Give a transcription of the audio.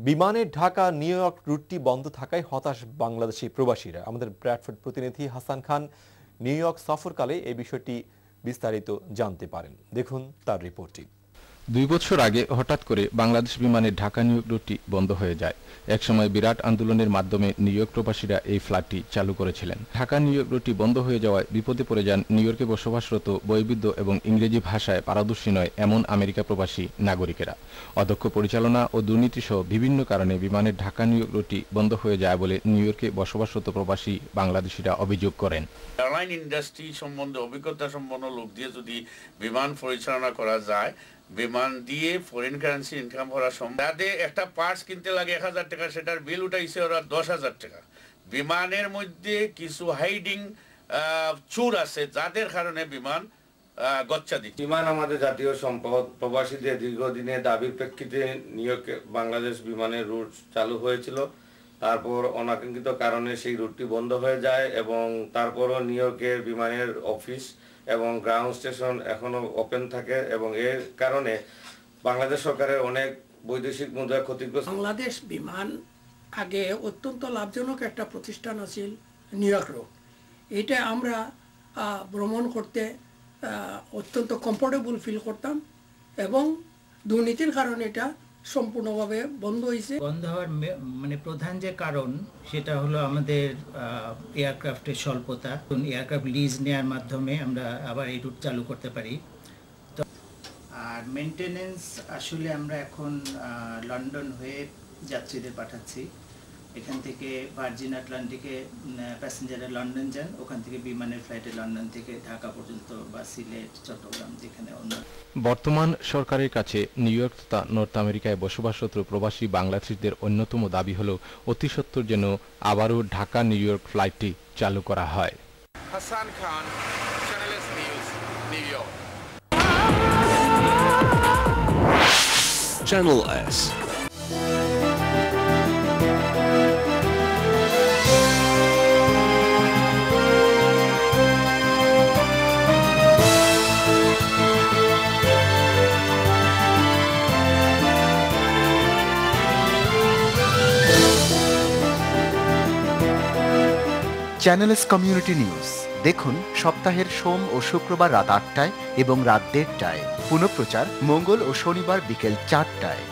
বিমানে Dhaka new York রুটটি বন্ধ থাকায় হতাশ বাংলাদেশি প্রবাসীরা। আমাদের ব্র্যাডফোর্ড প্রতিনিধি হাসান খান নিউ ইয়র্ক সফরকালে এই বিষয়টি বিস্তারিত জানতে পারেন। দেখুন তার রিপোর্টটি। 2 বছর আগে হঠাৎ করে বাংলাদেশ বিমানের ঢাকা নিউ ইয়র্ক রুটটি বন্ধ হয়ে যায়। একসময় বিরাট আন্দোলনের মাধ্যমে নিউ ইয়র্ক প্রবাসীরা এই ফ্লাইটটি চালু করেছিলেন। ঢাকা নিউ ইয়র্ক রুটটি বন্ধ হয়ে যাওয়ায় বিপদে পড়ে যান নিউ ইয়র্কে বসবাসরত বৈবিধ্য এবং ইংরেজি ভাষায় পারদর্শী নয় এমন আমেরিকা প্রবাসী নাগরিকেরা। অদক্ষ পরিচালনা ও দুর্নীতি সহ বিভিন্ন কারণে বিমানের ঢাকা নিউ ইয়র্ক রুটটি বন্ধ হয়ে যায় বলে নিউ ইয়র্কে বসবাসরত প্রবাসী বাংলাদেশিরা অভিযোগ করেন। এয়ারলাইন ইন্ডাস্ট্রি সম্বন্ধে অভিজ্ঞতা সম্পন্ন লোক দিয়ে যদি বিমান পরিচালনা করা যায়, বিমান দিয়ে ফরেন কারেন্সি ইনকাম করা সম্ভব। যাদের একটা পার্টস কিনতে লাগে 1000 টাকা, সেটার বিল উঠাইছে ওরা 10,000 টাকা। বিমানের মধ্যে কিছু হাইডিং চুর আছে যাদের কারণে বিমান গচ্ছা দিচ্ছে। বিমান আমাদের জাতীয় সম্পদ। প্রবাসীদের দীর্ঘদিনের দাবির প্রেক্ষিতে নিউ ইয়র্কে বাংলাদেশ বিমানের রুট চালু হয়েছিল। তারপর অনাকাঙ্ক্ষিত কারণে সেই রুটটি বন্ধ হয়ে যায় এবং তারপরও নিউ ইয়র্কের বিমানের অফিস এবং গ্রাউন্ড স্টেশন এখনো ওপেন থাকে এবং এর কারণে বাংলাদেশ সরকারের অনেক বৈদেশিক মুদ্রা ক্ষতিগ্রস্ত। বাংলাদেশ বিমান আগে অত্যন্ত লাভজনক একটা প্রতিষ্ঠান আছিল নিউ ইয়র্ক রোড। এটা আমরা ভ্রমণ করতে অত্যন্ত কমফোর্টেবল ফিল করতাম এবং দুর্নীতির কারণে এটা সম্পূর্ণভাবে বন্ধ হয়েছে। বন্ধ হওয়ার মানে প্রধান যে কারণ সেটা হলো আমাদের এয়ারক্রাফটের স্বল্পতা। এয়ারক্রাফট লিজ নেওয়ার মাধ্যমে আমরা আবার এই রুট চালু করতে পারি। আর মেনটেনেন্স আসলে আমরা এখন লন্ডন হয়ে যাত্রীদের পাঠাচ্ছি। এখান থেকে ভার্জিন আটলান্টিকে প্যাসেঞ্জাররা লন্ডন যান, ওখান থেকে বিমানের ফ্লাইটে লন্ডন থেকে ঢাকা পর্যন্ত বা সিলেট, চট্টগ্রাম যেখানে অন্য। বর্তমান সরকারের কাছে নিউ ইয়র্ক তথা নর্থ আমেরিকায় বসবাসরত প্রবাসী বাংলাদেশিদের অন্যতম দাবি হল অতি সত্বর যেন আবারও ঢাকা নিউ ইয়র্ক ফ্লাইটটি চালু করা হয়। Hasan Khan, channel S news, New York. Channel S. Channel S community news দেখুন সপ্তাহের সোম ও শুক্রবার রাত 8টায় এবং রাত 1:30টায়। পুনঃপ্রচার মঙ্গল ও শনিবার বিকেল 4টায়।